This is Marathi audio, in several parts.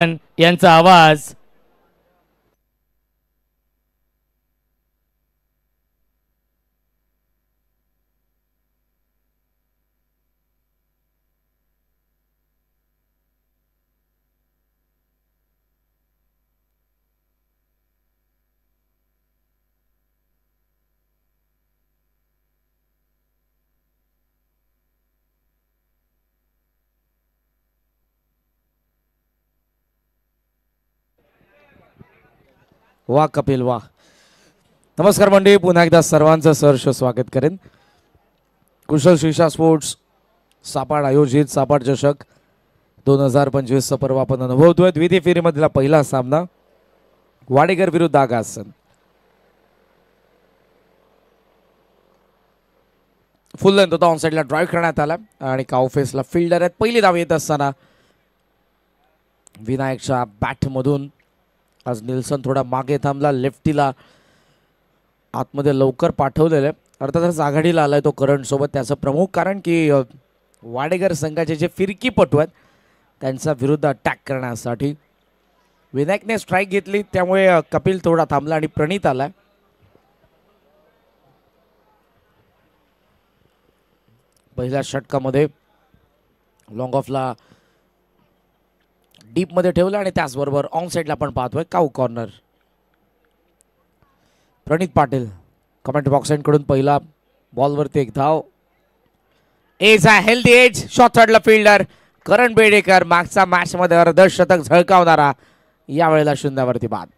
यांचा आवाज वा कपिल वा. नमस्कार मंडळी, पुन्हा एकदा सर्वांचं सहर्ष स्वागत करेन. कुशल शिक्षा स्पोर्ट्स सापाड आयोजित सापाड चषक 2025 चा पर्व आपण अनुभवतोय. द्वितीय फेरीमधला पहिला सामना वाडेकर विरुद्ध आगासन. फुल लेंथ होता, ऑन साईडला ड्राईव्ह करण्यात आला आणि काउफेसला फिल्डर आहेत. पहिली धाव येत असताना विनायकच्या बॅटमधून आज निल्सन थोडा मागे थांबला. लेफ्टीला आतमध्ये लवकर पाठवलेलं. अर्थातच आघाडीला आलाय तो करंट सोबत. त्याचं प्रमुख कारण की वाडेकर संघाचे जे फिरकीपटू आहेत त्यांचा विरुद्ध अटॅक करण्यासाठी विनायकने स्ट्राईक घेतली, त्यामुळे कपिल थोडा थांबला आणि प्रणित आलाय. पहिल्या षटकामध्ये लॉंग ऑफला डीप मध्ये ठेवलं आणि त्याचबरोबर ऑन साईडला आपण पाहतोय काऊ कॉर्नर. प्रणित पाटील कमेंट बॉक्स कडून पहिला बॉलवरती एक धाव. एज आहे हेल्दी एज. शॉट थर्डला फिल्डर करण बेडेकर, मागचा मॅच मध्ये अर्धशतक झळकावणारा, यावेळेला शून्यावरती बाद.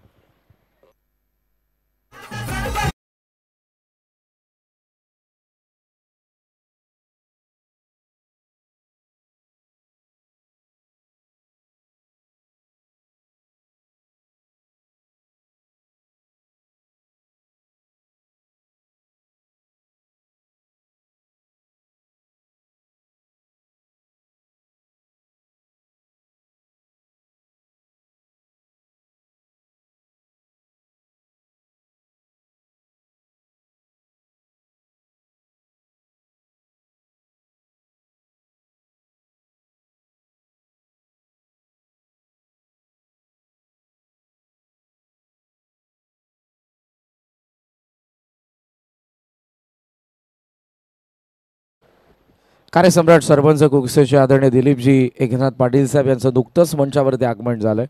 कार्यसम्राट सरपंच कुकसेचे आदरणीय दिलीपजी एकनाथ पाटील साहेब यांचं नुकतंच मंचावरती आगमन झालंय.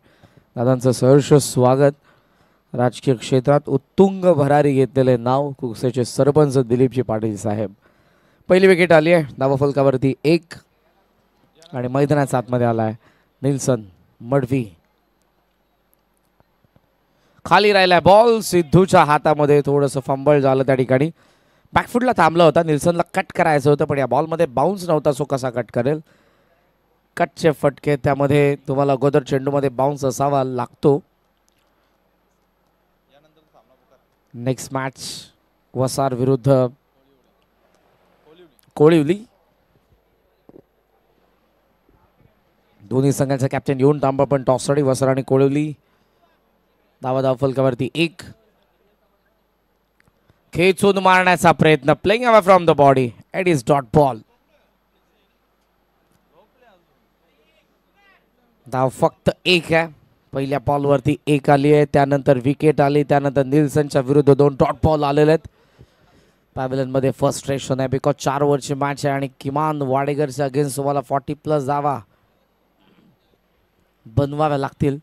दादांचं सहर्ष स्वागत. राजकीय क्षेत्रात उत्तुंग भरारी घेतलेले नाव कुकसेचे सरपंच दिलीपजी पाटील साहेब. पहिली विकेट आली आहे. धावफलकावरती 1 आणि मैदानाच्या आतमध्ये आलाय निल्सन मडवी. खाली राहिलाय बॉल सिद्धूच्या हातामध्ये. थोडंसं फंबल झालं त्या ठिकाणी. बॅकफुटला थांबला होता. निल्सनला कट करायचं होतं पण या बॉलमध्ये बाउन्स नव्हता, सो कसा कट करेल. कटचे फटके, त्यामध्ये तुम्हाला अगोदर चेंडूमध्ये बाउन्स असावा लागतो. नेक्स्ट मॅच वसार विरुद्ध कोळिवली. दोन्ही संघाचा कॅप्टन येऊन तांबा पण टॉससाठी वसार आणि कोळिवली. धाव फलकावरती 1. खेचून मारण्याचा प्रयत्न, playing away from the body. It is dot ball. धाव फक्त 1 आहे. पहिल्या बॉलवरती 1 आली आहे, त्यानंतर विकेट आली, त्यानंतर निल्सनच्या विरुद्ध 2 डॉट बॉल आलेले आहेत. पॅव्हिलियन मध्ये फ्रस्ट्रेशन आहे बिकॉज 4 ओव्हरची मॅच आहे आणि किमान वाडेकरच्या अगेन्स्ट तुम्हाला 40+ धावा बनवाव्या लागतील.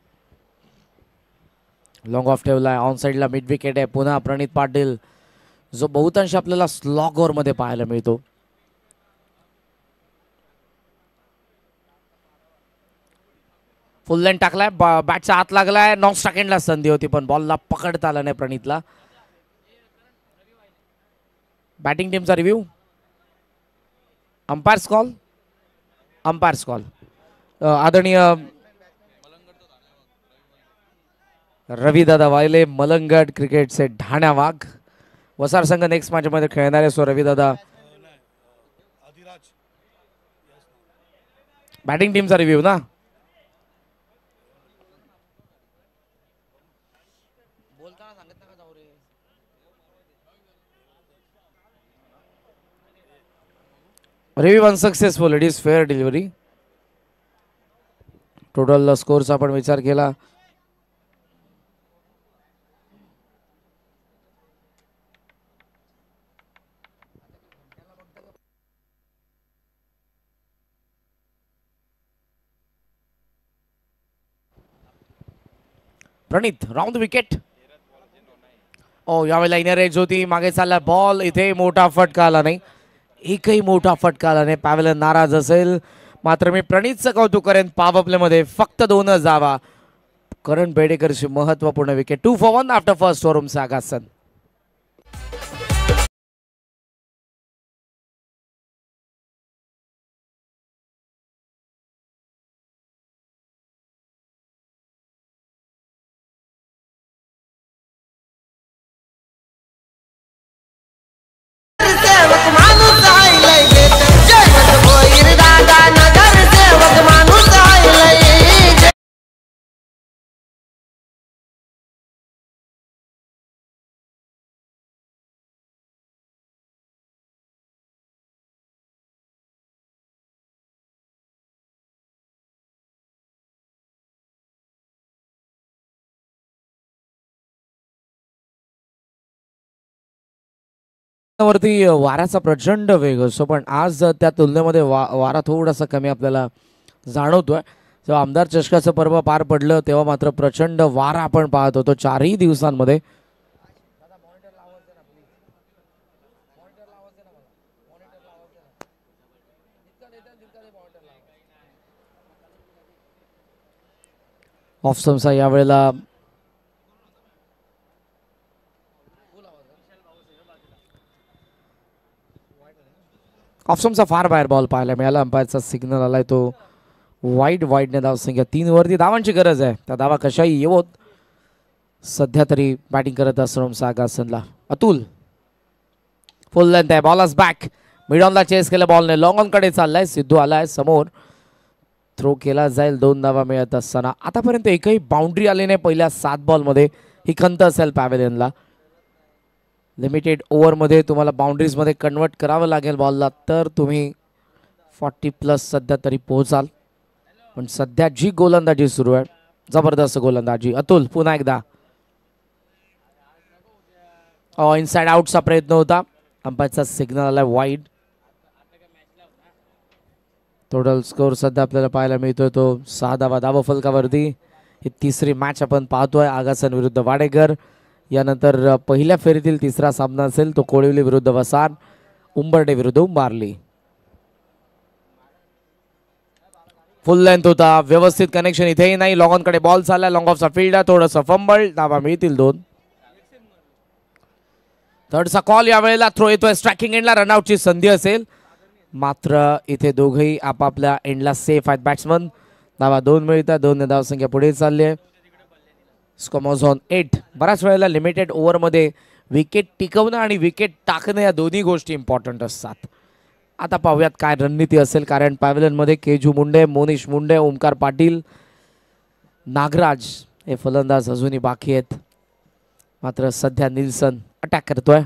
लॉंग ऑफ ठेवलाय. ऑन साईडला मिड विकेट आहे. पुन्हा प्रणित पाटील, जो बहुतांश आपल्याला स्लॉग ओव्हर मध्ये पाहायला मिळतो. फुल लेंथ टाकलाय, बॅटच्या आत लागलाय. नॉन सेकंडला संधी होती पण बॉलला पकडता आला नाही प्रणितला. बॅटिंग टीमचा review. Umpires call. Umpires call. आदरणीय रविदादा वायले, मलंगड क्रिकेटचे ढाण्या वाघ. वसार संघ नेक्स्ट मॅच मध्ये खेळणार आहे. सो रविदादा, बॅटिंग टीमचा रिव्ह्यू ना. Review unsuccessful. It is fair delivery. Total स्कोरचा आपण विचार केला प्रणित राऊंड विकेट. यावेळेला इनर एज होती, मागे चालला बॉल, इथे मोठा फटका आला नाही, एकही मोठा फटका आला नाही. पॅव्हलियन नाराज असेल, मात्र मी प्रणितचं कौतुक करेन. पॉवर प्ले मध्ये फक्त 2च धावा. करण बेडेकरची महत्वपूर्ण wicket. 2 for 1 after first over सागासन. वरती वाऱ्याचा प्रचंड वेग असतो, पण आज त्या तुलनेमध्ये वारा थोडासा कमी आपल्याला जाणवतोय. जेव्हा आमदार चषकाचं पर्व पार पडलं तेव्हा मात्र प्रचंड वारा आपण पाहत होतो 4ही दिवसांमध्ये. ऑफस्टम्पचा यावेळेला ऑफस्टम्पचा फार बाहेर बॉल पाहायला मिळाला. अंपायरचा सिग्नल आलाय, तो वाईडने धावसंख्या 3 वरती धावांची गरज आहे. त्या धावा कशाही येवोत. सध्या तरी बॅटिंग करत असतो सागासनला अतुल. फुल लेंथ आहे, बॉल बॅक, मिड ऑनला चेस केलं बॉलने, लॉंग ऑन कडे चाललाय. सिद्धू आलाय समोर, थ्रो केला जाईल. 2 धावा मिळत असताना आतापर्यंत एकही बाउंड्री आली नाही पहिल्या 7 बॉलमध्ये. ही खंत असेल पॅव्हेलियनला. लिमिटेड ओव्हरमध्ये तुम्हाला बाउंड्रीजमध्ये कन्वर्ट करावं लागेल बॉलला, तर तुम्ही 40+ सध्या तरी पोहोचाल. पण सध्या जी गोलंदाजी सुरू आहे, जबरदस्त गोलंदाजी. अतुल पुन्हा एकदा इनसाइड आउटचा प्रयत्न होता, अंपायरचा सिग्नल आलाय वाईड. टोटल स्कोर सध्या आपल्याला पाहायला मिळतोय तो 6 धावा धाव फलकावरती. ही तिसरी मॅच आपण पाहतोय आगासन विरुद्ध वाडेकर. यानंतर पहिल्या फेरीतील तिसरा सामना असेल तो कोळिवली विरुद्ध वसार, उंबर्डे विरुद्ध उंबारली. फुल लेंथ होता, व्यवस्थित कनेक्शन इथेही नाही. लॉंग ऑन कडे बॉल चालला, लॉंग ऑफचा फील्ड आहे, थोडंसं फंबल. धावा मिळतील 2. थर्डचा कॉल यावेळेला. थ्रो येतोय स्ट्रायकिंग एंडला, रनआउटची संधी असेल, मात्र इथे दोघेही आपापल्या एंडला सेफ आहेत बॅट्समन. धावा 2 मिळतात, 2 धावसंख्या पुढे चालली आहे. स्कोमोज ऑन 8. बऱ्याच वेळेला लिमिटेड ओव्हरमध्ये विकेट टिकवणं आणि विकेट टाकणं या दोन्ही गोष्टी इम्पॉर्टंट असतात. आता पाहूयात काय रणनीती असेल, कारण पॅव्हलियनमध्ये केजू मुंडे, मोनिश मुंडे, ओमकार पाटील, नागराज हे फलंदाज अजूनही बाकी आहेत. मात्र सध्या निल्सन अटॅक करतोय.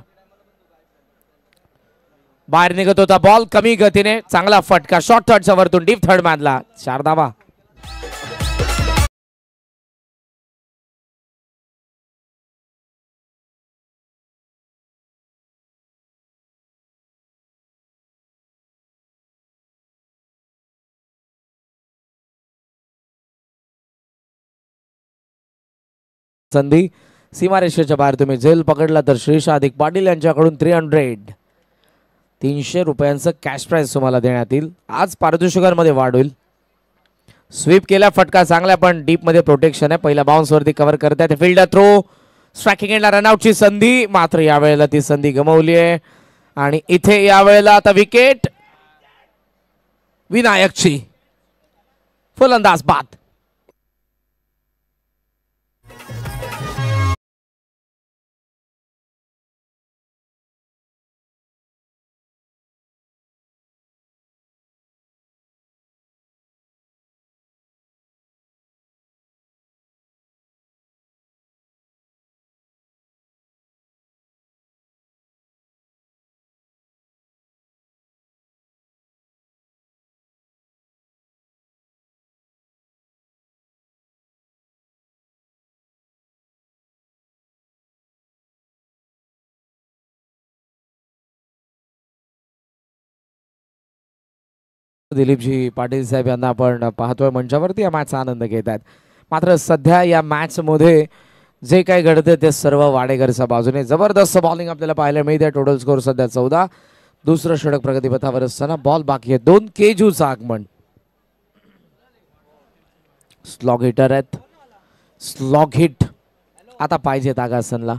बाहेर निघत होता बॉल कमी गतीने, चांगला फटका. शॉर्ट थर्डच्या वरतून डीप थर्ड मॅनला 4 धावा. संधी सीमारेषेच्या बाहेर तुम्ही झेल पकडला तर श्रीशा अधिक पाटील यांच्याकडून 300 रुपयांचं कॅश प्राइज तुम्हाला देण्यात येईल. आज पारितोषिकांमध्ये वाढ होईल. स्वीप केला, फटका चांगला, पण डीप मध्ये प्रोटेक्शन आहे. पहिल्या बाउन्स वरती कव्हर करतायत. फील्डर थ्रो, स्ट्रायकिंग एंडला रनआउटची संधी, मात्र यावेळेला ती संधी गमावली आहे. आणि इथे यावेळेला आता विकेट विनायकची. फलंदाज बाद. दिलीपजी पाटील साहेब यांना आपण पाहतोय मंचावरती या मॅचचा आनंद घेत आहेत. मात्र सध्या या मॅच मध्ये जे काही घडते ते सर्व वाडेकरच्या बाजूने. जबरदस्त बॉलिंग आपल्याला पाहायला मिळते. टोटल स्कोर सध्या 14. दुसरं षटक प्रगतीपथावर असताना बॉल बाकी आहे. 2 केजूचं आगमन. स्लॉग हिटर आहेत. स्लॉग हिट आता पाहिजेत आगासनला.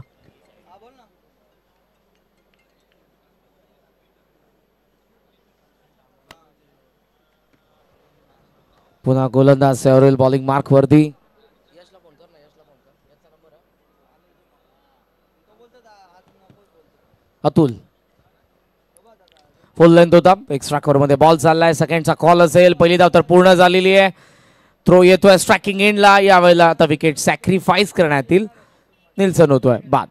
पुन्हा गोलंदाज सेवरेल बॉलिंग मार्क वरती. अतुल फुल लेंथ होता. एक्स्ट्रा कव्हर मध्ये बॉल चाललाय. सेकंडचा कॉल असेल. पहिली धाव तर पूर्ण झालेली आहे. थ्रो येतोय स्ट्रायकिंग एंडला. यावेळेला आता विकेट सॅक्रिफाईस करण्यात येईल. निल्सन होतोय बाद.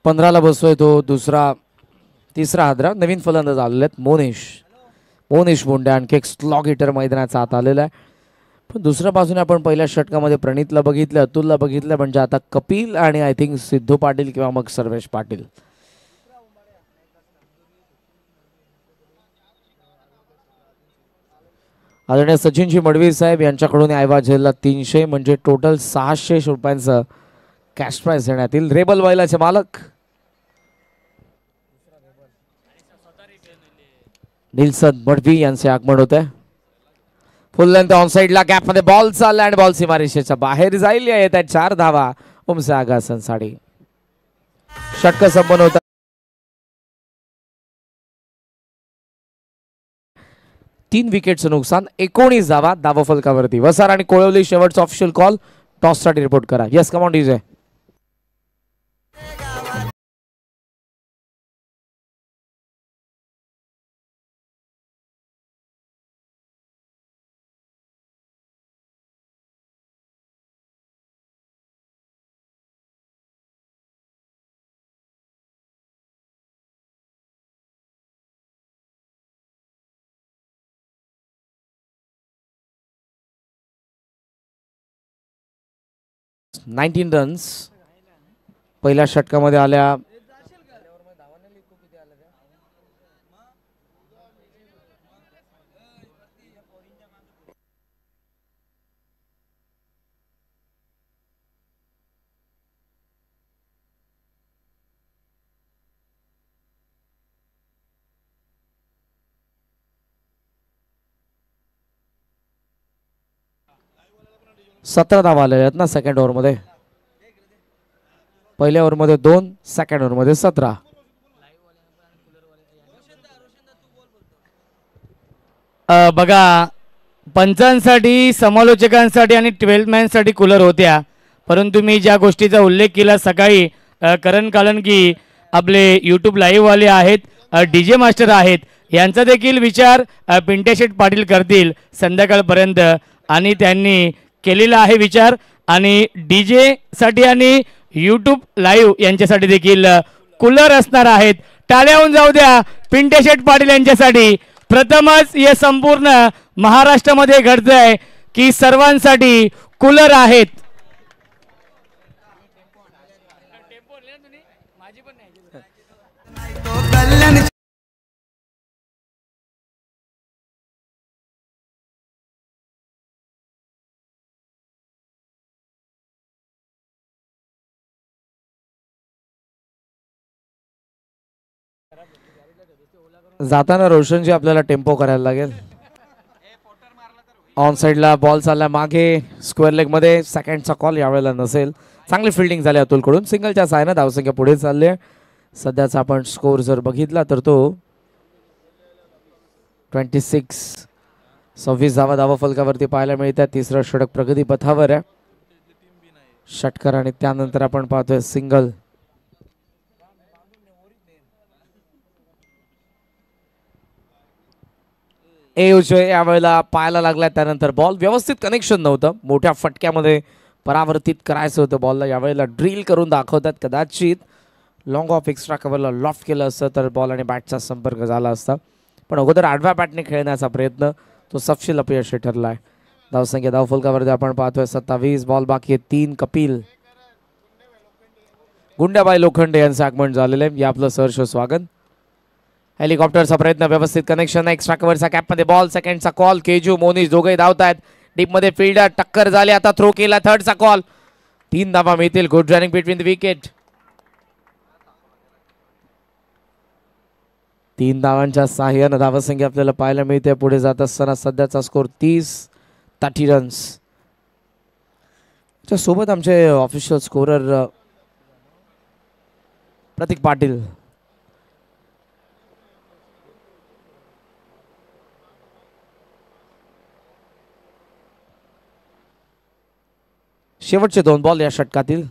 पंधराला बसतोय तो तिसरा हादरा. नवीन फलंदाज आलेले आहेत. मोनिश मुंडे आणखी एक स्लॉग हिटर मैदानाचा आत आलेला आहे. पण दुसऱ्या बाजूने आपण पहिल्या षटकामध्ये प्रणितला बघितलं, अतुलला बघितलं. म्हणजे आता कपिल आणि आय थिंक सिद्धू पाटील किंवा मग सर्वेश पाटील. आदरणीय सचिनजी मडवी साहेब यांच्याकडून ऐवज झेलला 300 म्हणजे टोटल 600 रुपयांचं कॅश प्राइज देण्यात येईल. रेबल बैलाचे मालक निल्सन मडवी यांचे आगमन होते. फुल लेंथ ऑन साइडला गॅप मध्ये बॉल चालला आणि बॉल सीमारेषेच्या बाहेर जाईल. येतात 4 धावा उमसे आगासन साठी. षटक संपन्न होता. तीन विकेटचं नुकसान. 19 धावा धावफलकावरती. वसार आणि कोळवली शेवटचा ऑफिशियल कॉल. टॉस साठी रिपोर्ट करा. Yes come on DJ. Nineteen runs पहिल्या षटकामध्ये आल्या. सतरा धावा आलेल्या आहेत ना सेकंड ओव्हर मध्ये. पहिल्या ओव्हर मध्ये 2, सेकंड ओव्हर मध्ये 17. बघा पंचांसाठी, समालोचकांसाठी आणि 12 मॅनसाठी कूलर होत्या. परंतु मी ज्या गोष्टीचा उल्लेख केला सकाळी करण कालनकी आपले यूट्यूब लाईव्ह वाले आहेत, डीजे मास्टर आहेत, यांचा देखील विचार पिंटेशेट पाटील करतील संध्याकाळपर्यंत. आणि त्यांनी केलेला आहे विचार. आणि डीजे साठी आणि यूट्यूब लाईव्ह यांच्यासाठी देखील कूलर असणार आहेत. टाळ्या होऊन जाऊ द्या पिंटेशेट पाटील यांच्यासाठी. प्रथमच हे संपूर्ण महाराष्ट्रामध्ये घडतंय की सर्वांसाठी कूलर आहेत. जाताना रोशनजी आपल्याला टेम्पो करायला लागेल. ऑन साइडला बॉल चालला मागे स्क्वेअर लेग मध्ये. सेकंडचा कॉल यावेळेला नसेल. चांगली फिल्डिंग झाली अतुलकडून. सिंगलच्या साहाय्याने धावसंख्या पुढे चालली आहे. सध्याचा आपण स्कोर जर बघितला तर तो 26 धावा धावफलकावरती पाहायला मिळतात. तिसरं षटक प्रगती पथावर आहे. षटकार आणि त्यानंतर आपण पाहतोय सिंगल. यावेळेला पायाला लागला. त्यानंतर बॉल व्यवस्थित कनेक्शन नव्हतं. मोठ्या फटक्यामध्ये परावर्तित करायचं होतं बॉलला. यावेळेला ड्रिल करून दाखवतात. कदाचित लॉंग ऑफ एक्स्ट्रा कव्हरला लॉफ्ट केलं असतं तर बॉल आणि बॅटचा संपर्क झाला असता. पण अगोदर आडव्या बॅटने खेळण्याचा प्रयत्न तो सपशेल अपयशी ठरला आहे. धावसंख्या धावफलकावरती आपण पाहतोय 27. बॉल बाकी आहे 3. कपिल गुंड्याबाई लोखंडे यांचं आगमन झालेलं आहे. या आपलं सहर्ष स्वागत. हेलिकॉप्टरचा प्रयत्न व्यवस्थित कनेक्शन. एक्स्ट्रा कव्हरचा कॅपमध्ये बॉल. सेकंडचा कॉल. केजू मोनीश दोघे धावतायत. डीपमध्ये फिल्डर टक्कर झाली. आता थ्रो केला. थर्डचा कॉल. 3 धावा मिळतील. Good running between the wicket. 3 धावांच्या सहाय्यानं धावसंख्या आपल्याला पाहायला मिळते. पुढे जात असताना सध्याचा स्कोर 30 रन्स. सोबत आमचे ऑफिशियल स्कोरर प्रतीक पाटील. शेवटचे 2 बॉल या षटकातील.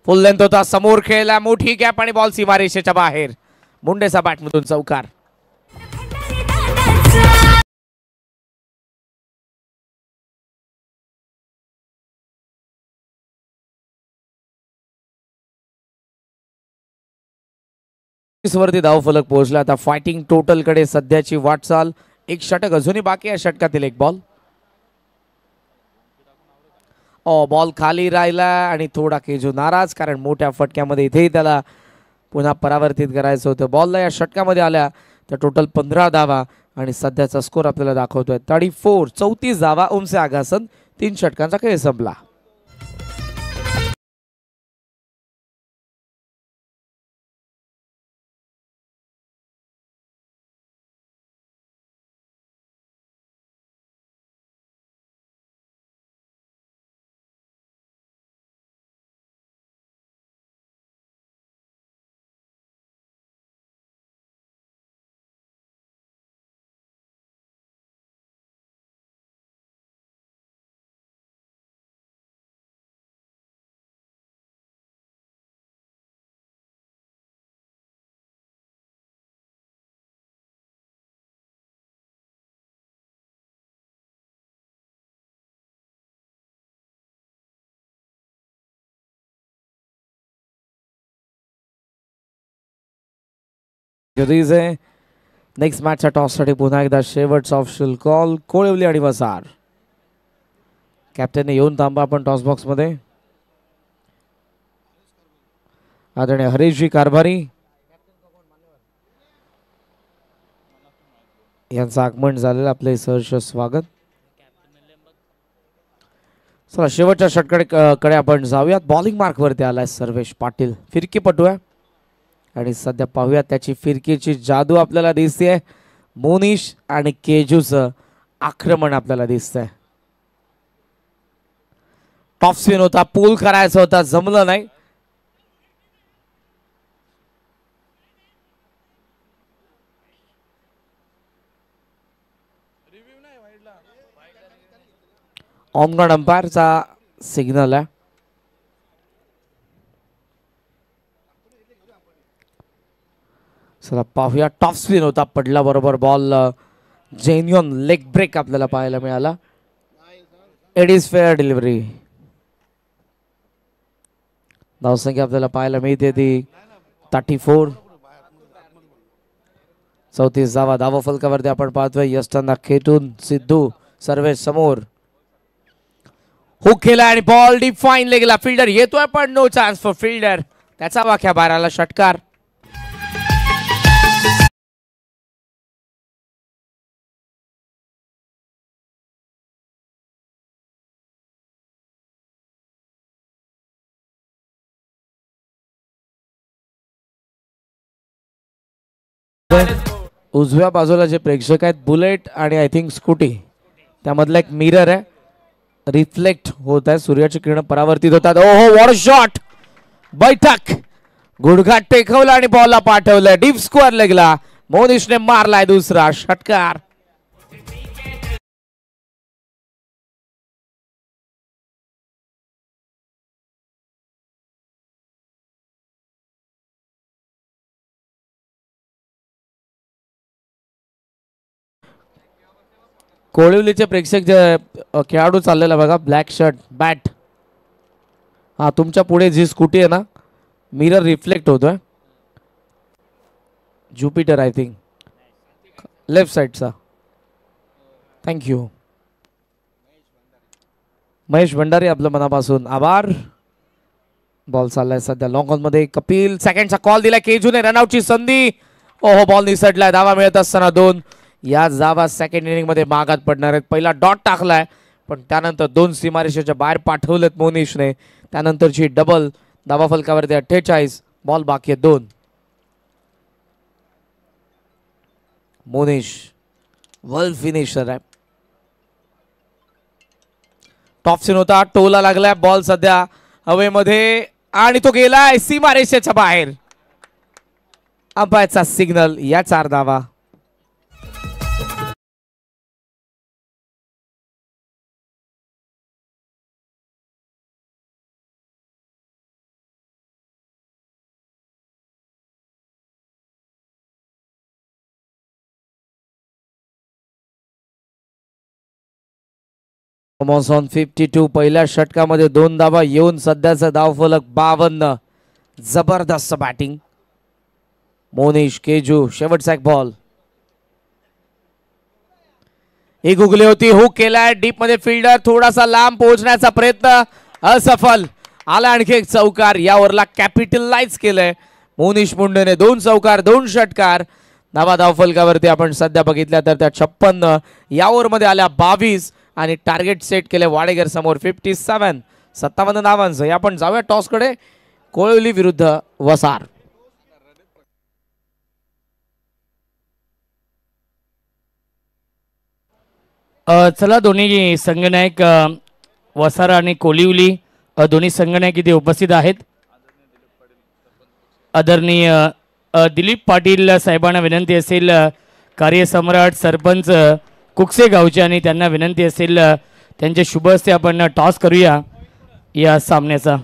फुल लेंथ होता. समोर खेळला. मोठी गॅप आणि बॉल सीमारेषेच्या बाहेर. मुंडेचा बॅटमधून चौकार. वरती धावफलक पोहोचला. आता फायटिंग टोटल कडे सध्याची वाटचाल. एक षटक अजूनही बाकी आहे. षटकातील एक बॉल. बॉल खाली राहिला आणि थोडा केजू नाराज, कारण मोठ्या फटक्यामध्ये इथेही त्याला पुन्हा परावर्तित करायचं होतं. बॉलला या षटकामध्ये आल्या तर टोटल 15 धावा आणि सध्याचा स्कोर आपल्याला दाखवतोय 34 धावा. उमसे आगासन. 3 षटकांचा खेळ संपला. नेक्स्ट मॅचच्या टॉससाठी पुन्हा एकदा शेवटचा ऑप्शनल कॉल. कोळवली आणि वसार. कॅप्टनने येऊन थांबा आपण टॉस बॉक्स मध्ये. आदरणीय हरीशजी कारभारी यांचं आगमन झालेलं. आपले सहर्ष स्वागत. चला शेवटच्या षटकाकडे आपण जाऊयात. बॉलिंग मार्क वरती आलाय सर्वेश पाटील. फिरकीपटू आहे आणि सध्या पाहूया त्याची फिरकीची जादू आपल्याला दिसते. मोनीश आणि केजूचं आक्रमण आपल्याला दिसतंय. टॉप स्पिन होता. पूल करायचा होता. जमलं नाही. ऑनग्राउंड अंपायरचा सिग्नल आहे. चला पाहूया. टॉप स्पिन होता. पडला बरोबर बॉल. जेन्युइन लेग ब्रेक आपल्याला पाहायला मिळाला. It is fair delivery. धावसंख्या आपल्याला पाहायला मिळते ती 34. 34 धावा. धावा फलकावरती आपण पाहतोय यष्टांना खेटून सिद्धू सर्वेश समोर. हुक केला आणि बॉल डीप फाईन गेला. फिल्डर येतोय पण नो चान्स फॉर फिल्डर. त्याचा वाख्या बाराला षटकार. उजव्या बाजूला जे प्रेक्षक आहेत बुलेट आणि आय थिंक स्कूटी, त्यामधला एक मिरर आहे. रिफ्लेक्ट होत आहे. सूर्याची किरण परावर्तित होतात. ओहो व्हॉट अ शॉट. बैठक गुडघा टेकवला आणि बॉलला पाठवलं. Deep square लेगला. मोनिशने मारलाय दुसरा षटकार. कोळिवलीचे प्रेक्षक जे खेळाडू चाललेला बघा, ब्लॅक शर्ट बॅट. हा, तुमच्या पुढे जी स्कूटी आहे ना, मिरर रिफ्लेक्ट होतोय. ज्युपिटर आय थिंक, लेफ्ट साईडचा. थँक्यू महेश भंडारी, आपलं मनापासून आभार. बॉल चाललाय सध्या लॉंग ऑन मध्ये. कपिल सेकंडचा कॉल दिला, केजूने रनआउटची संधी. ओहो, बॉल निसटलाय. धावा मिळत असताना 2. या धावा सेकंड इनिंग मध्ये मागात पडणार आहेत. पहिला डॉट टाकलाय, पण त्यानंतर 2 सीमारेषेच्या बाहेर पाठवलेत मोनिशने. त्यानंतरची डबल. धावा फलकावरती 48. बॉल बाकी आहे 2. मोनिश वर्ल्ड फिनिशर आहे. टॉपसिन होता, टोला लागलाय. बॉल सध्या हवेमध्ये आणि तो गेलाय सीमारेषेच्या बाहेर. अंपायरचा सिग्नल. या 4 धावा. ऑन 52. पहिल्या षटकामध्ये 2 धावा येऊन सध्याचा धावफलक 52. जबरदस्त बॅटिंग. मोनिश, केजू, शेवटचा एक बॉल. ही गुगली होती, हुक केलाय डीप मध्ये. फिल्डर थोडासा लांब पोहोचण्याचा प्रयत्न असफल. आला आणखी एक चौकार. या ओव्हरला कॅपिटलाइज केलंय मोनिश मुंडेने. 2 चौकार, 2 षटकार. धावा धावफलकावरती आपण सध्या बघितल्या तर त्या 56. या ओव्हरमध्ये आल्या 22 आणि टार्गेट सेट केले वाडेकर समोर 57. 57 धावांचं. या आपण जाऊया टॉसकडे. कोळवली विरुद्ध वसार. चला, दोन्ही संघनायक वसार आणि कोलिवली दोन्ही संघनायक इथे उपस्थित आहेत. आदरणीय दिलीप पाटील साहेबांना विनंती असेल, कार्यसम्राट सरपंच कुकसे गावचे, आणि त्यांना विनंती असेल त्यांच्या शुभ हस्ते आपण टॉस करूया या सामन्याचा.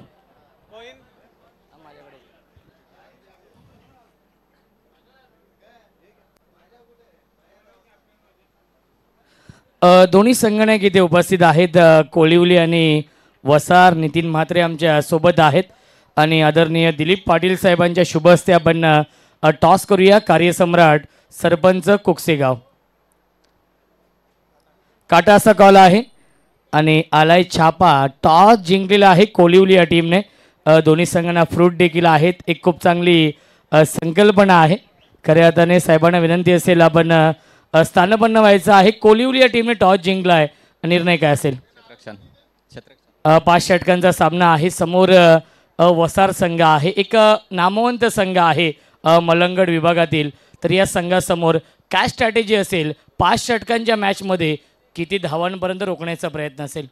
दोन्ही संघनायक इथे उपस्थित आहेत. कोळिवली आणि वसार. नितीन म्हात्रे आमच्या सोबत आहेत आणि आदरणीय दिलीप पाटील साहेबांच्या शुभ हस्ते आपण टॉस करूया. कार्यसम्राट सरपंच कुकसेगाव. काटा असा कॉल आहे आणि आलाय छापा. टॉस जिंकलेला आहे कोळिवली या टीमने. दोन्ही संघांना फ्रूट देखील आहेत. एक खूप चांगली संकल्पना आहे. खऱ्या अर्थाने साहेबांना विनंती असेल आपण स्थानपन्न व्हायचं आहे. कोळिवली या टीमने टॉस जिंकला आहे. निर्णय काय असेल? 5 षटकांचा सामना आहे. समोर वसार संघ आहे, एक नामवंत संघ आहे मलंगड विभागातील. तर या संघासमोर काय स्ट्रॅटेजी असेल? 5 षटकांच्या मॅचमध्ये किती धावांपर्यंत रोखण्याचा प्रयत्न असेल?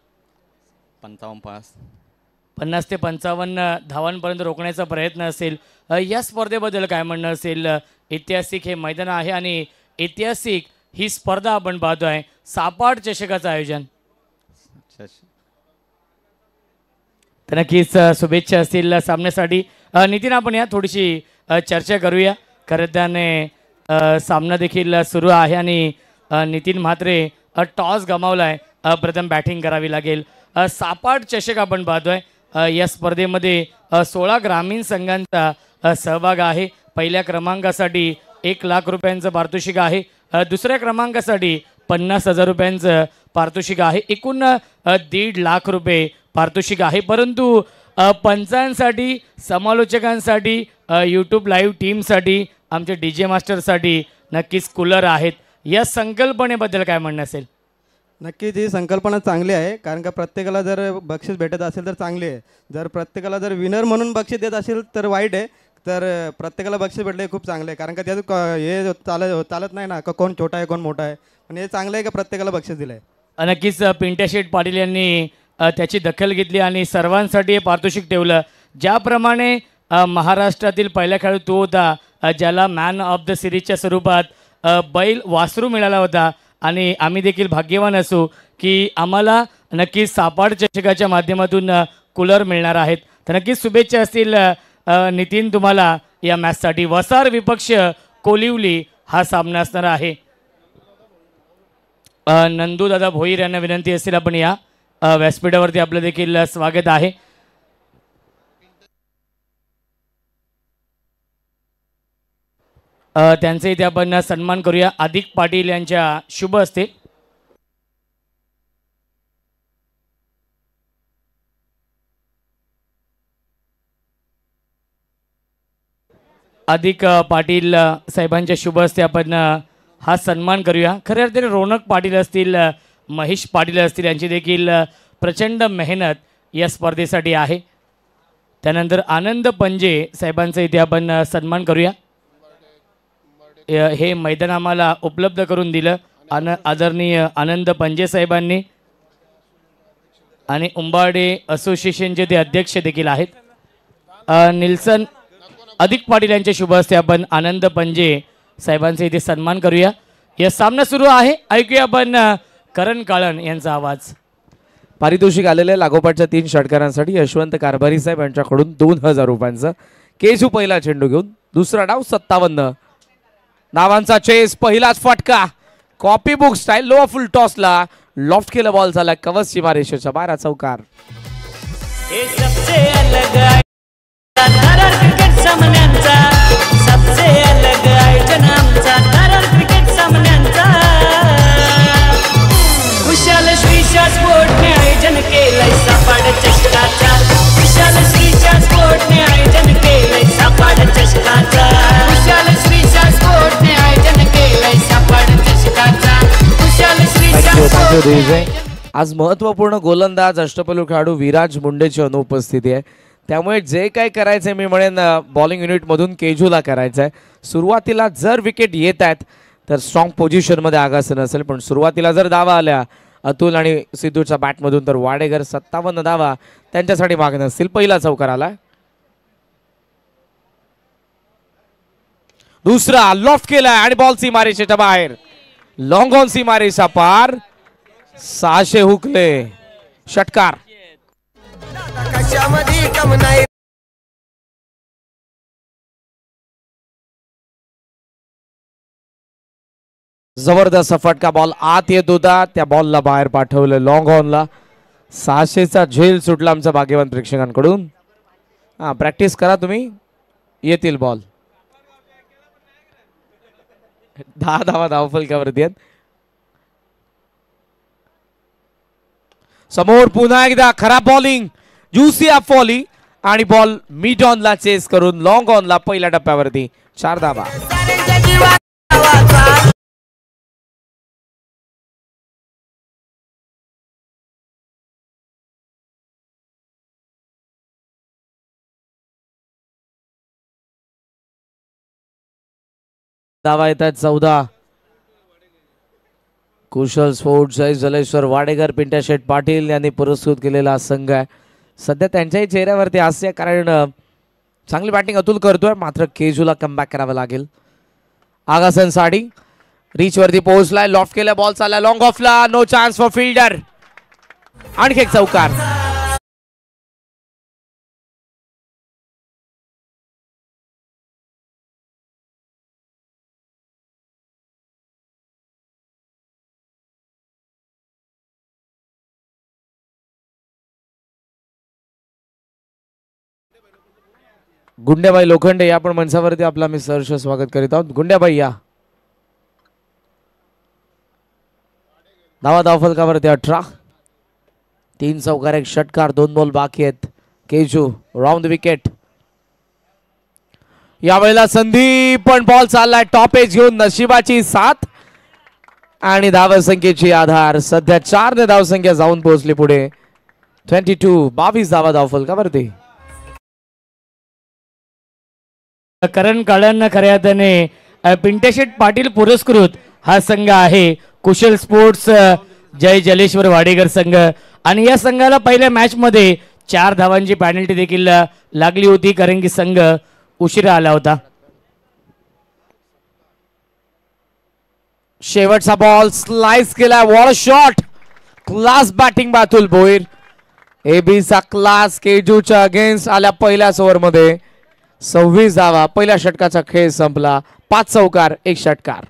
50 ते 55 धावांपर्यंत रोखण्याचा प्रयत्न असेल. या स्पर्धेबद्दल काय म्हणणं असेल? ऐतिहासिक हे मैदान आहे आणि ऐतिहासिक ही स्पर्धा आपण पाहतोय. सापाट चषकाचं आयोजन. तर नक्कीच शुभेच्छा असतील सामन्यासाठी. नितीन, आपण या थोडीशी चर्चा करूया. खरं त्याने सामना देखील सुरू आहे आणि नितीन म्हात्रे टॉस गमावलाय. प्रथम बॅटिंग करावी लागेल. सापाट चषक आपण पाहतोय. या स्पर्धेमध्ये 16 ग्रामीण संघांचा सहभाग आहे. पहिल्या क्रमांकासाठी 1 लाख रुपयांचं पारितोषिक आहे. दुसऱ्या क्रमांकासाठी 50,000 रुपयांचं पारितोषिक आहे. एकूण 1.5 लाख रुपये पारितोषिक आहे. परंतु पंचांसाठी, समालोचकांसाठी, यूट्यूब लाईव्ह टीमसाठी, आमच्या DJ मास्टरसाठी नक्कीच कूलर आहेत. या संकल्पनेबद्दल काय म्हणणं असेल? नक्कीच ही संकल्पना चांगली आहे, कारण का प्रत्येकाला जर बक्षीस भेटत असेल तर चांगली आहे. जर प्रत्येकाला जर विनर म्हणून बक्षीस देत असेल तर वाईट आहे. तर प्रत्येकाला बक्षीस भेटले खूप चांगले आहे, कारण का त्यात हे चालत नाही ना का कोण छोटा आहे कोण मोठा आहे. पण हे चांगलं आहे का प्रत्येकाला बक्षीस दिलं आहे. नक्कीच पिंट्या शेठ पाटील यांनी त्याची दखल घेतली आणि सर्वांसाठी हे पारितोषिक ठेवलं. ज्याप्रमाणे महाराष्ट्रातील पहिला खेळाडू तो होता ज्याला मॅन ऑफ द सिरीजच्या स्वरूपात बैल वासरू मिळाला होता. आणि आम्ही देखील भाग्यवान असू की आम्हाला नक्कीच सापाट चषकाच्या माध्यमातून कूलर मिळणार आहेत. तर नक्कीच शुभेच्छा असतील नितीन तुम्हाला या मॅचसाठी. वसार विपक्ष कोलिवली हा सामना असणार आहे. नंदू दादा भोईर यांना विनंती असेल आपण या व्यासपीठावरती आपलं देखील स्वागत आहे. त्यांचे इथे आपण सन्मान करूया. अधिक पाटील यांच्या शुभ हस्ते. अधिक पाटील साहेबांच्या शुभ हस्ते आपण हा सन्मान करूया. खऱ्या अर्थाने रोनक पाटील असतील, महेश पाटील असतील, यांची देखील प्रचंड मेहनत या स्पर्धेसाठी आहे. त्यानंतर आनंद पंजे साहेबांचा इथे आपण सन्मान करूया. हे मैदान आम्हाला उपलब्ध करून दिलं आदरणीय आनंद पंजे साहेबांनी आणि उंबाडे असोसिएशनचे ते अध्यक्ष देखील आहेत. निल्सन अधिक पाटील यांच्या शुभ हस्ते आपण आनंद पंजे साहेबांचा इथे सन्मान करूया. या सामना सुरू आहे. ऐकूया आपण करण काळन यांचा आवाज. पारितोषिक आलेले लागोपाठच्या 3 षटकारांसाठी यशवंत कारभारी साहेब यांच्याकडून 2000 रुपयांचं. केजू पहिला चेंडू घेऊन दुसरा डाव 57 धावांचा चेस. पहिलाच फटका copy book style low full टॉसला लॉफ्ट केला बॉल झाला कवच सीमारेषेच्या बाहेर. चौकार. क्रिकेट सामन्यांचा सबसे अलग आयोजन आमचा तारळ क्रिकेट सामन्यांचा. विशाल श्रीशा स्पोर्टने आयोजन केलंय सापाड चषकाचा. विशाल श्रीशा स्पोर्टने आयोजन केलंय सापाड चषकाचा. विशाल श्रीशा स्पोर्टने आयोजन केलंय सापाड चषकाचा. विशाल श्रीशा स्पोर्ट. आज महत्त्वपूर्ण गोलंदाज अष्टपैलू खेळाडू विराज मुंडेची अनुपस्थिती आहे. त्यामुळे जे काय करायचं मी म्हणेन बॉलिंग युनिटमधून केजूला करायचं आहे. सुरुवातीला जर विकेट येत आहेत तर स्ट्रॉंग पोझिशनमध्ये आगासन असेल, पण सुरुवातीला जर धावा आल्या अतुल आणि सिद्धूच्या बॅटमधून तर वाडेकर 57 धावा त्यांच्यासाठी मागणं असतील. पहिला चौकार आला. दुसरा लॉफ्ट केला आणि बॉल सीमारेषेच्या बाहेर. लॉंग ऑन सीमारेषा पार. 600 हुकले. षटकार. जबरदस्त फटका. बॉल आत येत होता, त्या बॉलला बाहेर पाठवलं लॉंग ऑनला. 600चा झेल सुटला आमच्या भाग्यवान प्रेक्षकांकडून. प्रॅक्टिस करा तुम्ही, येतील बॉल. 10 धावा धावफलकावरती आहेत. समोर पुन्हा एकदा खराब बॉलिंग. ज्युसी फॉली आणि बॉल मिड ऑनला चेस करून लॉंग ऑनला पहिल्या टप्प्यावरती 4 धावा. धावा येतात 14. कुशल स्पोर्ट्स जलेश्वर वाडेकर, पिंट्या शेठ पाटील यांनी पुरस्कृत केलेला संघ आहे. सध्या त्यांच्याही चेहऱ्यावरती हास्य, कारण चांगली बॅटिंग अतुल करतोय, मात्र केजूला कमबॅक करावं लागेल. आगासन साडी रीच वरती पोहोचलाय. लॉफ्ट केला बॉल चालला लॉंग ऑफला. No chance for fielder. आणखी एक चौकार. गुंड्याबाई लोखंडे या पण मंचावरती आपला मी सहर्ष स्वागत करीत आहोत. गुंड्याबाई या. धावा धावफलकावरती 18. 3 चौकार 1 षटकार. 2 बॉल बाकी आहेत. केजू राऊंड द विकेट. यावेळेला संधी, पण बॉल चाललाय टॉप एज घेऊन. नशिबाची साथ आणि धावसंख्येची आधार. सध्या 4 ने धावसंख्या जाऊन पोहोचली पुढे. 22 धावा धावफलकावरती. करण काळन खऱ्या अर्थाने पिंट्या शेठ पाटील पुरस्कृत हा संघ आहे. कुशल स्पोर्ट्स जय जलेश्वर वाडेकर संघ. आणि या संघाला पहिल्या मॅच मध्ये 4 धावांची पॅनल्टी देखील लागली होती, कारण की संघ उशिरा आला होता. शेवटचा बॉल स्लाइस केला. What a shot. Class batting Atul Bhoir. एबीचा क्लास. केजूच्या अगेन्स्ट आल्या पहिल्याच ओव्हरमध्ये 26 धावा. पहिल्या षटकाचा खेळ संपला. 5 चौकार 1 षटकार.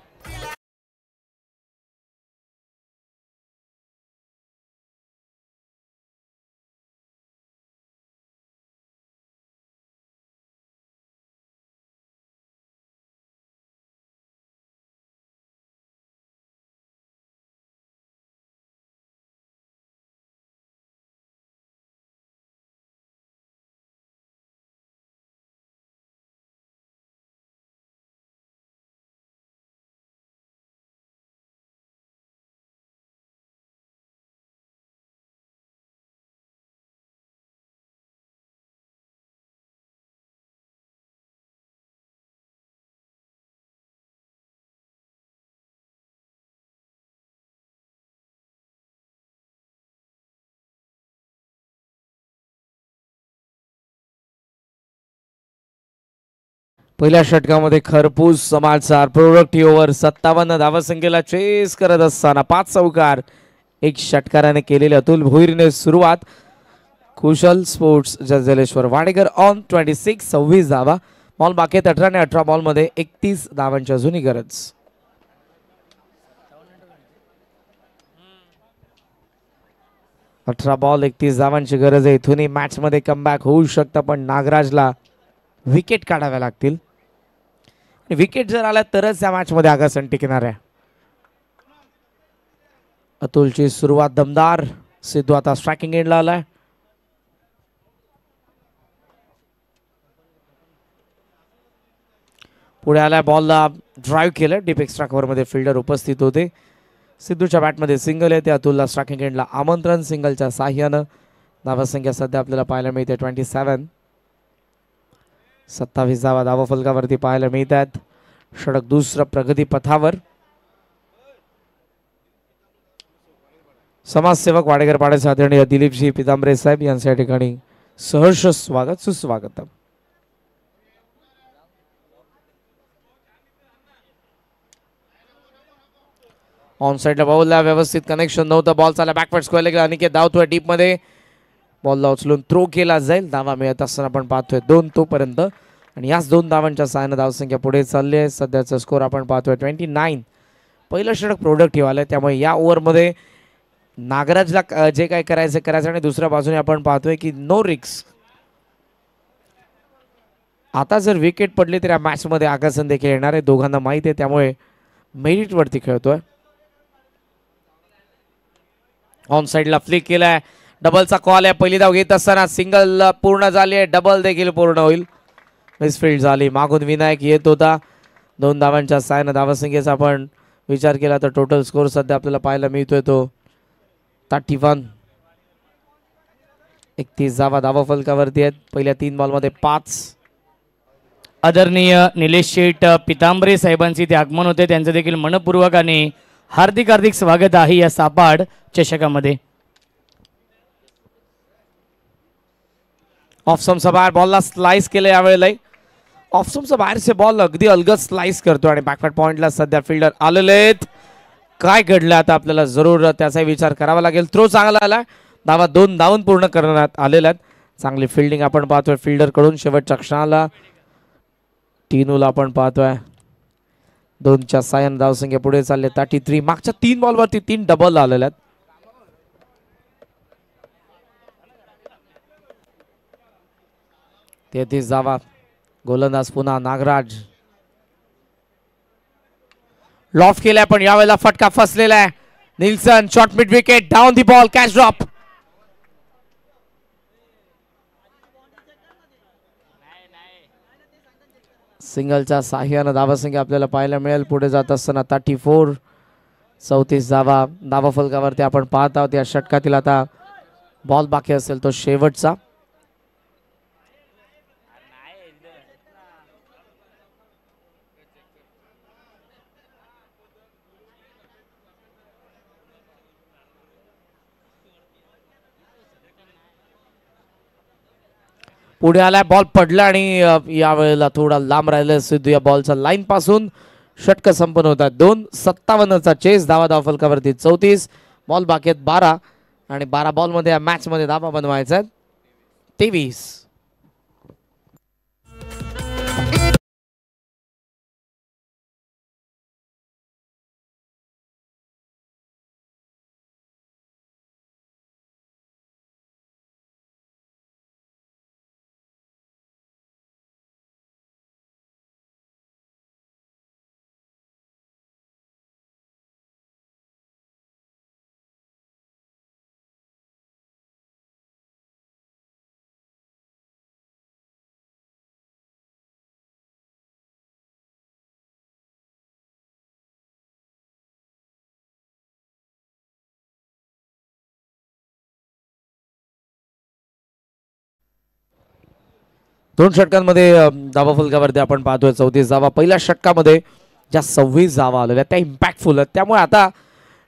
पहिल्या षटकामध्ये खरपूस समाचार. प्रोडक्टिव्ह ओव्हर 57 धावसंख्येला चेस करत असताना 5 चौकार 1 षटकाराने केलेले अतुल भोईरने सुरुवात. कुशल स्पोर्ट्स जलेश्वर वाडेकर ऑन 26 धावा. बॉल बाकी 18 आणि 18 बॉलमध्ये 31 धावांची अजूनही गरज. अठरा बॉल 31 धावांची गरज आहे. इथूनही मॅच मध्ये कमबॅक होऊ शकतं, पण नागराजला विकेट काढाव्या लागतील. विकेट जर आला तरच या मॅच मध्ये आगासन टिकणार आहे. अतुलची सुरुवात दमदार. सिद्धू आता स्ट्रायकिंग एंडला आलाय. पुढे आलाय. बॉलला ड्राईव्ह केलं. डीप एक्स्ट्रा कव्हर मध्ये फिल्डर उपस्थित होते. सिद्धूच्या बॅटमध्ये सिंगल येते. अतुलला स्ट्रायकिंग एंडला आमंत्रण. सिंगलच्या साह्यानं धावसंख्या सध्या आपल्याला पाहायला मिळते 27. 27 धावा धावफलकावरती पाहायला मिळत आहेत. षटक दुसरं प्रगती पथावर. समाजसेवक वाडेकर पाड्याचे आदरणीय दिलीपजी पितांबरे साहेब यांच्या या ठिकाणी सहर्ष स्वागत सुस्वागत. ऑन साइडला बॉलला व्यवस्थित कनेक्शन नव्हतं. बॉल चालला बॅकवर्ड स्क्वेअरला गेला. अनिकेत धावतोय डीप मध्ये. बॉलला उचलून थ्रो केला जाईल. धावा मिळत असताना आपण पाहतोय 2 तोपर्यंत, आणि याच 2 धावांच्या सहाय्याने धावसंख्या पुढे चालली आहे. सध्याचा स्कोर आपण पाहतोय 29. पहिलं षटक प्रोडक्टिव्ह आलंय, त्यामुळे या ओव्हरमध्ये नागराजला जे काही करायचं आणि दुसऱ्या बाजूने आपण पाहतोय की नो रिस्क. आता जर विकेट पडली तर या मॅच मध्ये आगासन देखील येणार आहे. दोघांना माहित आहे, त्यामुळे मेरिट वरती खेळतोय. ऑन साइडला फ्लिक केलाय. डबलचा कॉल आहे. पहिली धाव घेत असताना सिंगल पूर्ण झाली आहे. डबल देखील पूर्ण होईल. मिसफिल्ड झाली. मागून विनायक येत होता. 2 धावांच्या साहाय्याने धावसंख्येचा आपण विचार केला तर टोटल स्कोर सध्या आपल्याला पाहायला मिळतोय तो 31. 31 धावा धावफलकावरती आहेत. पहिल्या 3 बॉलमध्ये 5. आदरणीय निलेश शेठ पितांबरे साहेबांचे ते आगमन होते. त्यांचं देखील मनपूर्वक आणि हार्दिक हार्दिक स्वागत आहे या सापाड चषकामध्ये. ऑफसमचा बाहेर बॉलला स्लाइस केलं यावेळेला. ऑफसमचा बाहेरचे बॉल अगदी अलगद स्लाइस करतो आणि बॅकवर्ड पॉइंटला सध्या फिल्डर आलेले आहेत. काय घडलं आता आपल्याला जरूर त्याचा विचार करावा लागेल. थ्रो चांगला आला. धावा 2 धावून पूर्ण करण्यात आलेल्या आहेत. चांगली फिल्डिंग आपण पाहतोय फिल्डर कडून. शेवटच्या क्षणाला टीनूला आपण पाहतोय. 2च्या साह्याने धावसंख्या पुढे चालले 33. मागच्या 3 बॉलवरती 3 डबल आलेल्या आहेत. तेहतीस धावा. गोलंदाज पुन्हा नागराज. लॉफ केलाय पण यावेळेला फटका फसलेला आहे. Nilson short mid wicket. Down the ball. Catch drop. सिंगलच्या साह्यानं धावसंख्या आपल्याला पाहायला मिळेल पुढे जात असताना 34. 34 धावा धावफलकावरती आपण पाहत आहोत. या षटकातील आता बॉल बाकी असेल तो शेवटचा. पुढे आलाय. बॉल पडला आणि यावेळेला थोडा लांब राहिलं सिद्धू या बॉलच्या लाईन पासून. षटक संपन्न होतात. 2:57चा चेस. धावा धावफलकावरती 34. बॉल बाकी आहेत 12 आणि 12 बॉलमध्ये या मॅच मध्ये धावा बनवायचा आहेत 23. दोन षटकांमध्ये धावाफलकावरती आपण पाहतोय 34 धावा. पहिल्या षटकामध्ये ज्या 26 धावा आलेल्या त्या इम्पॅक्टफुल आहेत. त्यामुळे आता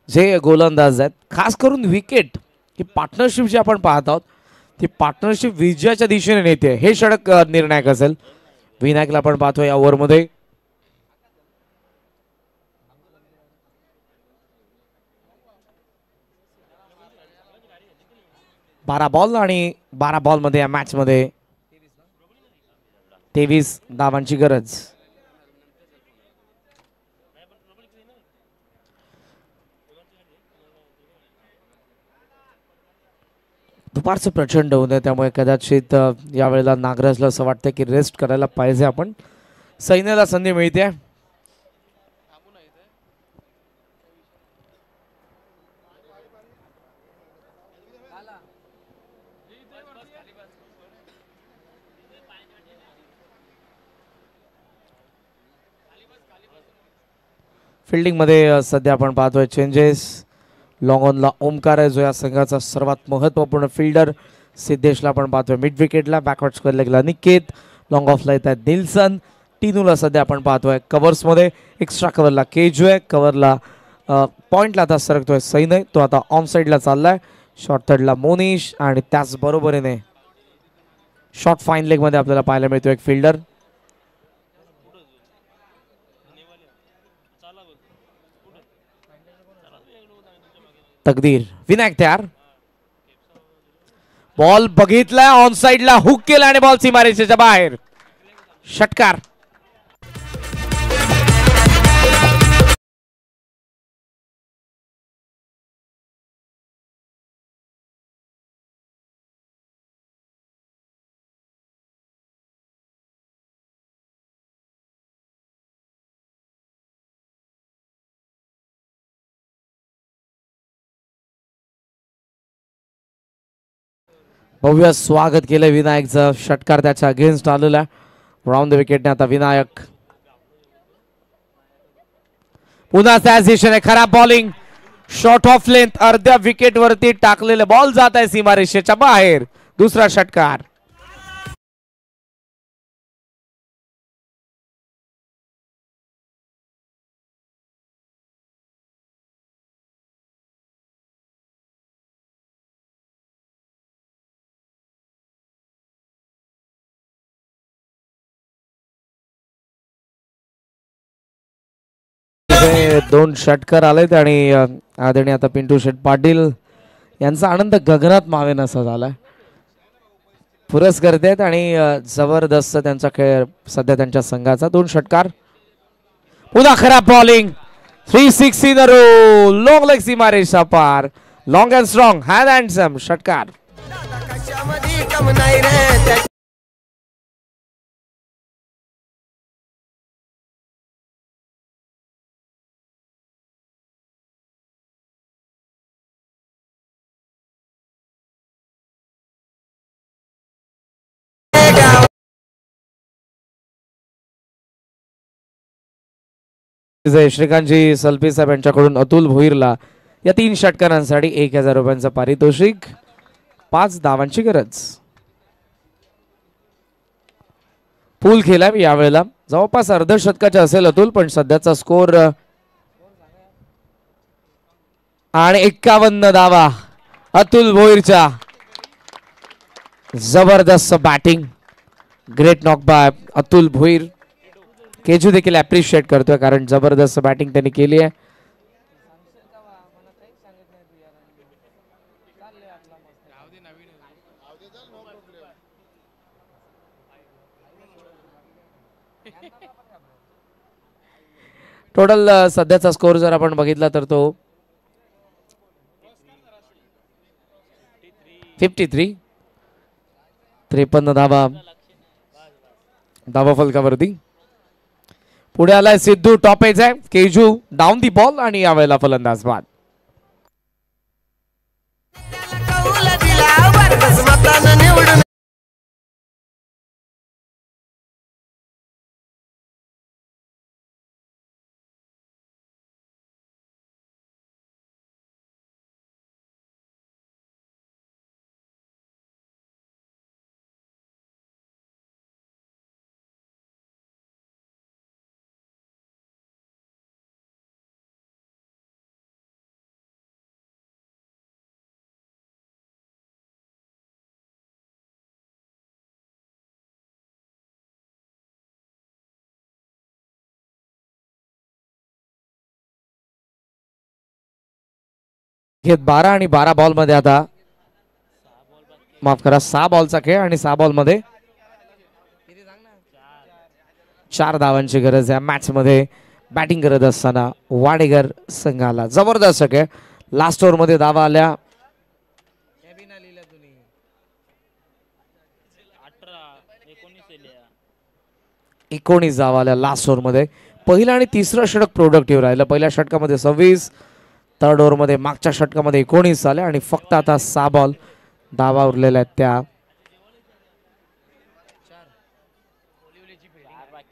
जे गोलंदाज आहेत खास करून विकेट ही पार्टनरशिप जी आपण पाहत आहोत ती पार्टनरशिप विजयाच्या दिशेने नेते. हे षटक निर्णायक असेल. विनायकला पण पाहतोय या ओव्हरमध्ये. बारा बॉल आणि 12 बॉल मध्ये या मॅच मध्ये 23 धावांची गरज. दुपारचं प्रचंड ऊन आहे त्यामुळे कदाचित यावेळेला नागराजला असं वाटतं की रेस्ट करायला पाहिजे आपण. सैन्याला संधी मिळते. फिल्डिंग मध्ये सध्या आपण पाहतोय चेंजेस. लॉंग ऑनला ओमकार आहे जो या संघाचा सर्वात महत्त्वपूर्ण फिल्डर. सिद्धेशला आपण पाहतोय मिड विकेटला. बॅकवर्ड स्क्वेअर लेगला निकेत. लॉंग ऑफला येत आहेत निल्सन. टीनूला सध्या आपण पाहतोय कव्हर्समध्ये. एक्स्ट्रा कव्हरला केजू आहे. कव्हरला पॉइंटला आता सरकतोय सैन्य. तो आता ऑन साईडला चाललाय. शॉर्ट थर्डला मोनिश आणि त्याच बरोबरीने शॉर्ट फाईन लेगमध्ये आपल्याला पाहायला मिळतो एक फिल्डर. तकदीर. विनायक तयार. बॉल बघितलाय ऑन साइडला हुक केला आणि बॉल सीमारेषेच्या बाहेर. षटकार. भव्य स्वागत केलं विनायकचं. षटकार त्याच्या अगेन्स्ट आलेला. राऊंड द विकेटने आता विनायक. पुन्हा त्याच दिशेने खराब बॉलिंग. शॉर्ट ऑफ लेंथ अर्ध्या विकेट वरती टाकलेले बॉल जात आहे सीमारेषेच्या बाहेर. दुसरा षटकार. दोन षटकार आलेत आणि आदरणीय आता पिंटू शेट पाटील यांचा आनंद गगनात मावेनासा झालाय. पुरस्कर्ते आहेत आणि जबरदस्त त्यांचा खेळ सध्या त्यांच्या संघाचा. दोन षटकार. पुन्हा खराब bowling. 360 in a row. Long leg सीमारेषा पार. Long and strong hard handsome षटकार. श्रीकांतजी सलपी साहेब यांच्याकडून अतुल भोईरला या 3 षटकारांसाठी 1000 रुपयांचं पारितोषिक. 5 धावांची गरज. फुल खेळला यावेळेला. जवळपास अर्धशतकाचे असेल अतुल पण सध्याचा स्कोर आणि 51 धावा अतुल भोईरच्या. जबरदस्त batting. Great knock by Atul Bhoir. Keju देखील अप्रिशिएट करतोय कारण जबरदस्त बॅटिंग त्यांनी केली आहे. टोटल सध्याचा स्कोर जर आपण बघितला तर तो 53. 53 धावा फलकावरती. पुढे आलाय सिद्धू. टॉप एज आहे. केजू डाऊन दी बॉल आणि यावेळेला फलंदाज बाद. घेत 12 आणि 12 बॉल मध्ये आता माफ करा 6 बॉलचा खेळ आणि 6 बॉल मध्ये 4 धावांची गरज आहे मॅच मध्ये बॅटिंग करत असताना वाडेकर संघाला जबरदस्त खेळ लास्ट ओव्हर मध्ये धावा आल्या 19 धावा आल्या लास्ट ओव्हर मध्ये पहिला आणि तिसरं षटक प्रोडक्टिव्ह राहिलं पहिल्या षटकामध्ये 26 थर्ड ओव्हर मध्ये मागच्या षटकामध्ये 19 आले आणि फक्त आता 6 बॉल धावा उरलेल्या आहेत त्या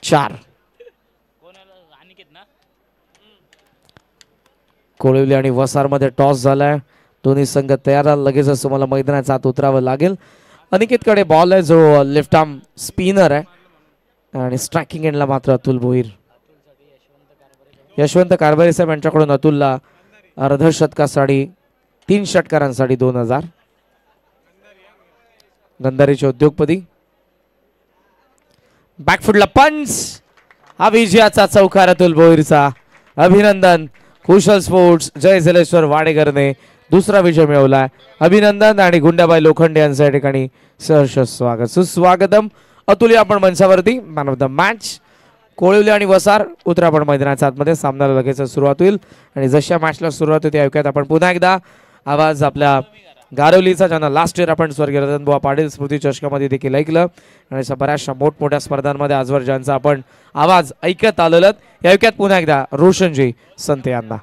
4 कोळिवली आणि वसार मध्ये टॉस झालाय दोन्ही संघ तयार आहे लगेचच तुम्हाला मैदानाच्या आत उतरावं लागेल अनिकेतकडे बॉल आहे जो लेफ्ट आर्म स्पिनर आहे आणि स्ट्रायकिंग एंडला मात्र अतुल भोईर यशवंत कारभारी साहेब यांच्याकडून अतुलला अर्धशतकासाठी 3 षटकारांसाठी 2000 गंधारीच्या उद्योगपती बॅकफुटला पंच हा विजयाचा चौकार अतुल भोईरचा अभिनंदन कुशल स्पोर्ट्स जय जलेश्वर वाडेकरने दुसरा विजय मिळवला अभिनंदन आणि गुंडाबाई लोखंडे यांच्या ठिकाणी सहर्ष स्वागत सुस्वागतम अतुल आपण मंचावरती मॅन ऑफ द मॅच कोळिवली आणि वसार उतरा आपण मैदानाच्या आतमध्ये सामन्याला लगेच सुरुवात होईल आणि जशा मॅचला सुरुवात होती ऐकूयात आपण पुन्हा एकदा आवाज आपल्या गारवलीचा ज्यांना लास्ट इयर आपण स्वर्गीय रतनबुवा पाटील स्मृती चषकामध्ये देखील ऐकलं आणि अशा बऱ्याचशा मोठमोठ्या स्पर्धांमध्ये आजवर ज्यांचा आपण आवाज ऐकत आलेलं ऐकूयात पुन्हा एकदा रोशनजी संत यांना